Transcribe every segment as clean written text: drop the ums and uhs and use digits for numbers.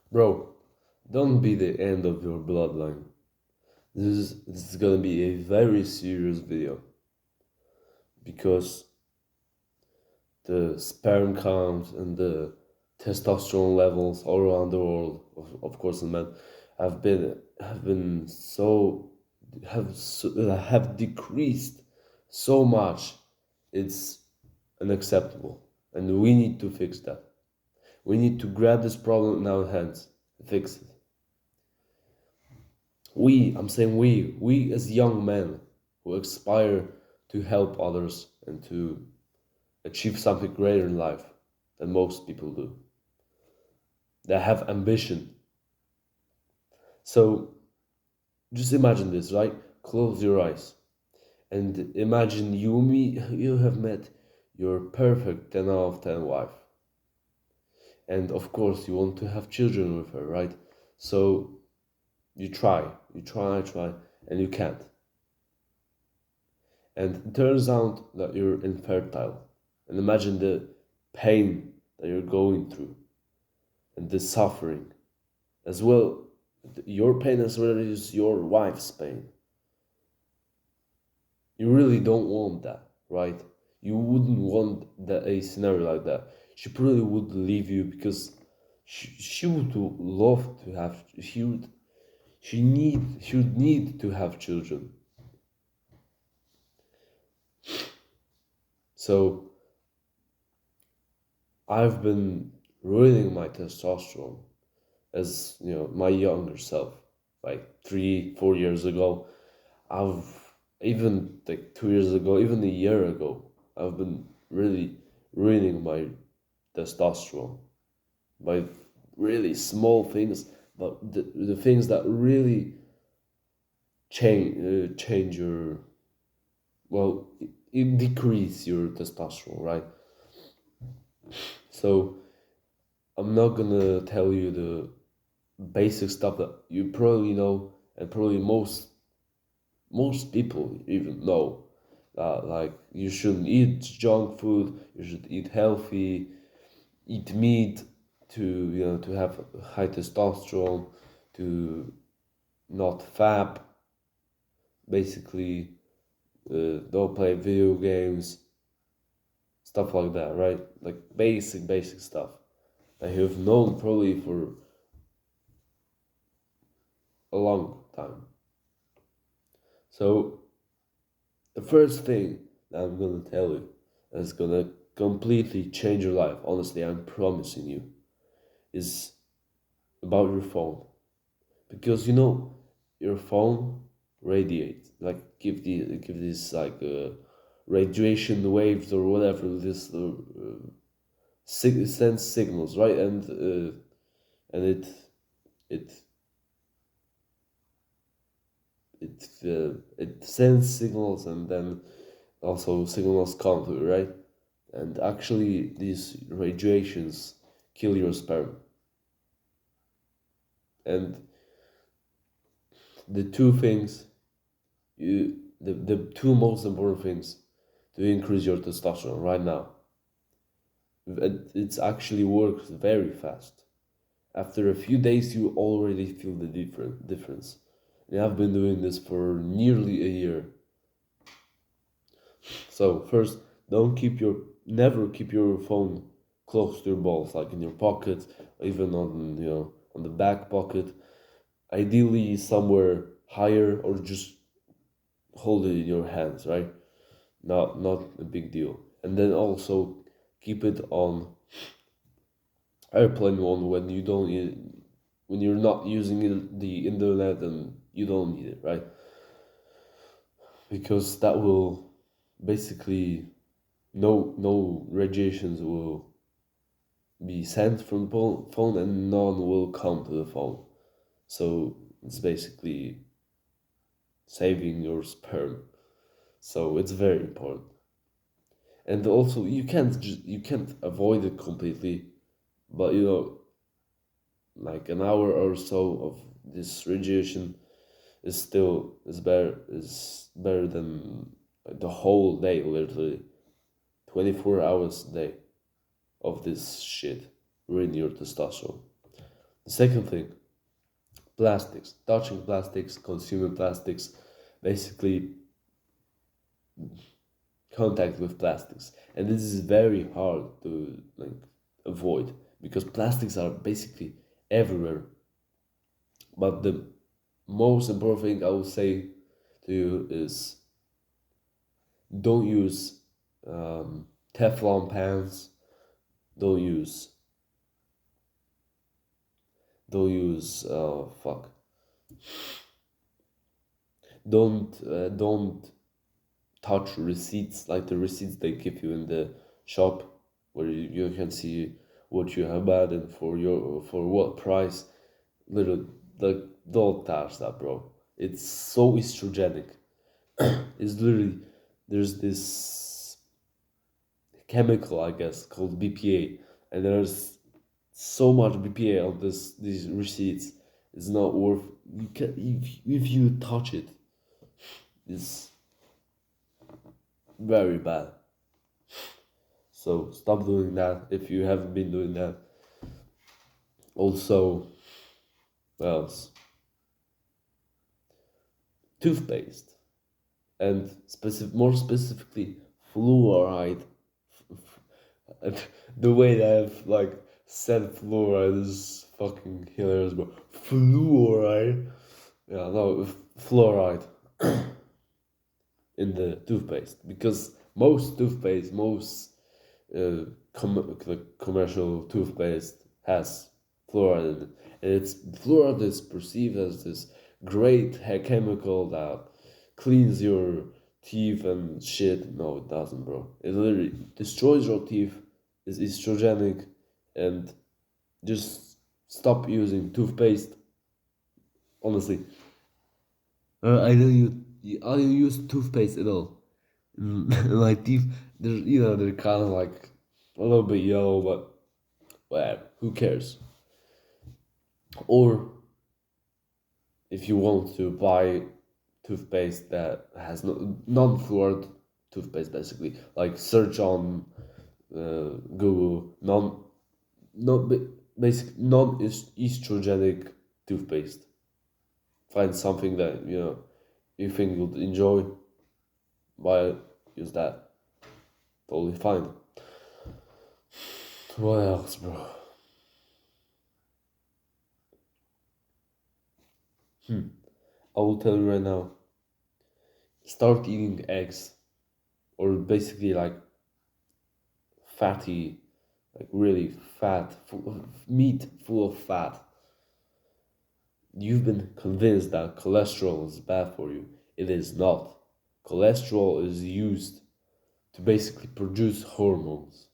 Bro, don't be the end of your bloodline. This is gonna be a very serious video because the sperm count and the testosterone levels all around the world, of course, in men, have been have decreased so much. It's unacceptable, and we need to fix that. We need to grab this problem in our hands and fix it. I'm saying we as young men who aspire to help others and to achieve something greater in life than most people do. They have ambition. So just imagine this, right? Close your eyes and imagine you have met your perfect 10 out of 10 wife. And of course, you want to have children with her, right? So you try, and you can't. And it turns out that you're infertile. And imagine the pain that you're going through and the suffering as well. Your pain as well as your wife's pain. You really don't want that, right? You wouldn't want a scenario like that. She probably would leave you because she would love to have, she would need to have children. So I've been ruining my testosterone as my younger self, like 3 4 years ago. I've even like 2 years ago, even a year ago, I've been really ruining my testosterone by really small things, but the things that really change your, well, it decrease your testosterone, right? So I'm not gonna tell you the basic stuff that you probably know and probably most people even know. Like you shouldn't eat junk food, you should eat healthy, eat meat to to have high testosterone, to not fap, basically don't play video games, stuff like that, right? Like basic stuff that you've known probably for a long time. So the first thing that I'm gonna tell you that's gonna completely change your life, honestly, I'm promising you, is about your phone. Because your phone radiates, like give this like radiation waves or whatever, this sends signals, right? And it it sends signals, and then also signals come to it, right? And actually, these radiations kill your sperm. And the two things, the two most important things to increase your testosterone right now, it's actually works very fast. After a few days, you already feel the difference. And I've been doing this for nearly a year. So first, don't keep your never keep your phone close to your balls, like in your pocket, even on on the back pocket. Ideally, somewhere higher, or just hold it in your hands, right? Not a big deal. And then also keep it on airplane mode when you don't need, when you're not using the internet and you don't need it, right? Because that will basically no radiations will be sent from the phone, and none will come to the phone. So it's basically saving your sperm. So it's very important. And also you can't avoid it completely, but like an hour or so of this radiation is better than the whole day, literally 24 hours a day of this shit ruin your testosterone. Second thing, plastics. Touching plastics, consuming plastics, basically contact with plastics. And this is very hard to like avoid because plastics are basically everywhere. But the most important thing I would say to you is don't use Teflon pans. Don't use fuck. Don't touch receipts like the receipts they give you in the shop where you can see what you have bought and for what price. Little like don't touch that, bro. It's so estrogenic. It's literally there's this chemical, I guess, called BPA, and there's so much BPA on these receipts. It's not worth. You can if you touch it, it's very bad. So stop doing that if you haven't been doing that. Also, what else? Toothpaste and more specifically, fluoride. And the way that I've like said fluoride is fucking hilarious, bro. Fluoride. Yeah, no, fluoride in the toothpaste because most toothpaste, most commercial toothpaste has fluoride in it. And fluoride is perceived as this great chemical that cleans your teeth and shit. No, it doesn't, bro. It literally destroys your teeth. Is estrogenic, and just stop using toothpaste. Honestly, I don't use toothpaste at all. My teeth, they're kind of like a little bit yellow, but well, who cares? Or if you want to buy toothpaste that has non-fluoride toothpaste, basically, like search on Google non basic non-estrogenic toothpaste. Find something that you think you'll enjoy. Buy it, use that. Totally fine. What else, bro? I will tell you right now. Start eating eggs, or basically like fatty, like really fat, meat full of fat. You've been convinced that cholesterol is bad for you. It is not. Cholesterol is used to basically produce hormones,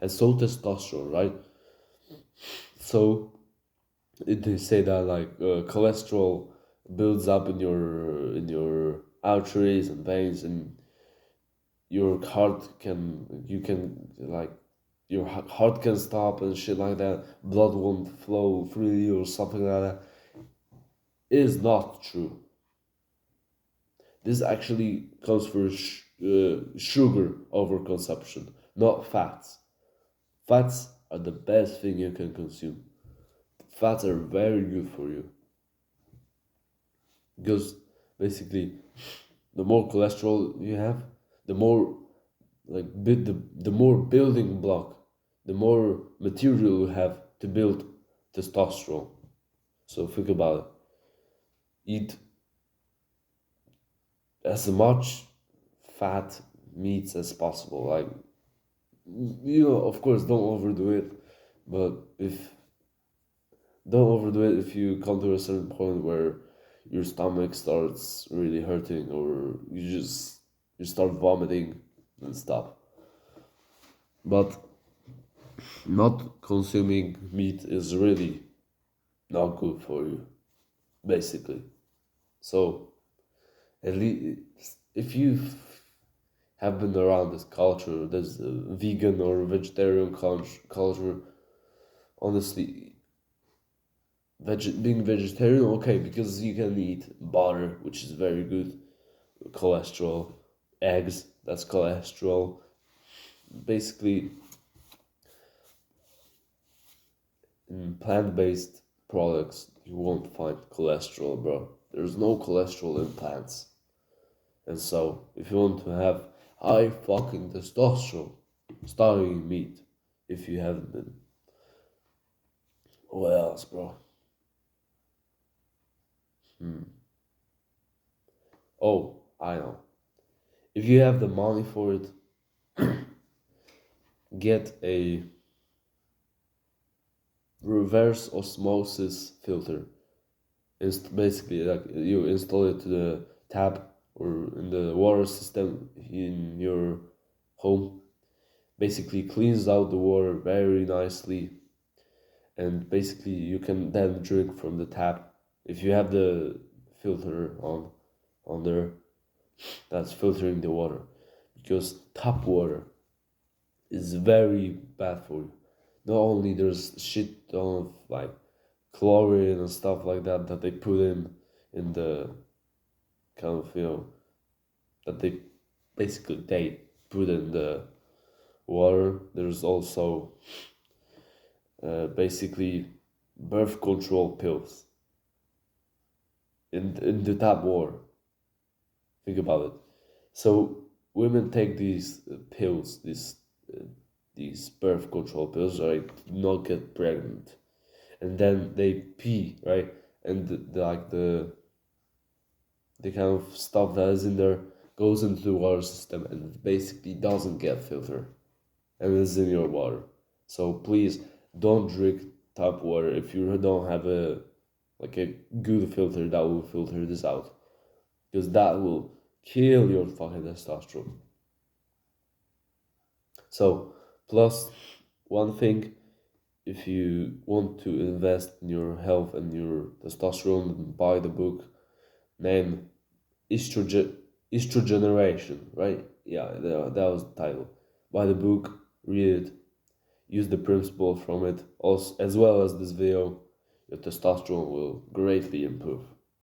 and so testosterone, right? So they say that like cholesterol builds up in your arteries and veins, and your heart can you can like your heart can stop and shit like that. Blood won't flow freely or something like that. It is not true. This actually comes from sugar overconsumption, not fats. Fats are the best thing you can consume. Fats are very good for you because basically, the more cholesterol you have, the more the more building block, the more material you have to build testosterone. So think about it. Eat as much fat meats as possible. Like of course, don't overdo it, but if don't overdo it if you come to a certain point where your stomach starts really hurting or you start vomiting, then stop. But not consuming meat is really not good for you, basically. So at least if you have been around this culture, this vegan or vegetarian culture, honestly, being vegetarian, okay, because you can eat butter, which is very good, cholesterol, eggs, that's cholesterol. Basically, in plant-based products you won't find cholesterol, bro. There's no cholesterol in plants. And so, if you want to have high fucking testosterone, start eating meat. If you haven't been, what else, bro? Hmm. Oh, I know. If you have the money for it, get a reverse osmosis filter. Basically, like you install it to the tap or in the water system in your home. Basically, cleans out the water very nicely, and basically you can then drink from the tap. If you have the filter on there, that's filtering the water, because tap water is very bad for you. Not only there's shit ton of like chlorine and stuff like that they put in the kind of that they put in the water. There's also basically birth control pills in the tap water. Think about it. So women take these pills, these birth control pills, right? To not get pregnant, and then they pee, right? And the kind of stuff that is in there goes into the water system and basically doesn't get filtered and is in your water. So please don't drink tap water if you don't have a good filter that will filter this out, because that will kill your fucking testosterone. So plus one thing, if you want to invest in your health and your testosterone, buy the book named estrogen estrogeneration, right? Yeah, that was the title. Buy the book, read it, use the principle from it, also as well as this video. Your testosterone will greatly improve.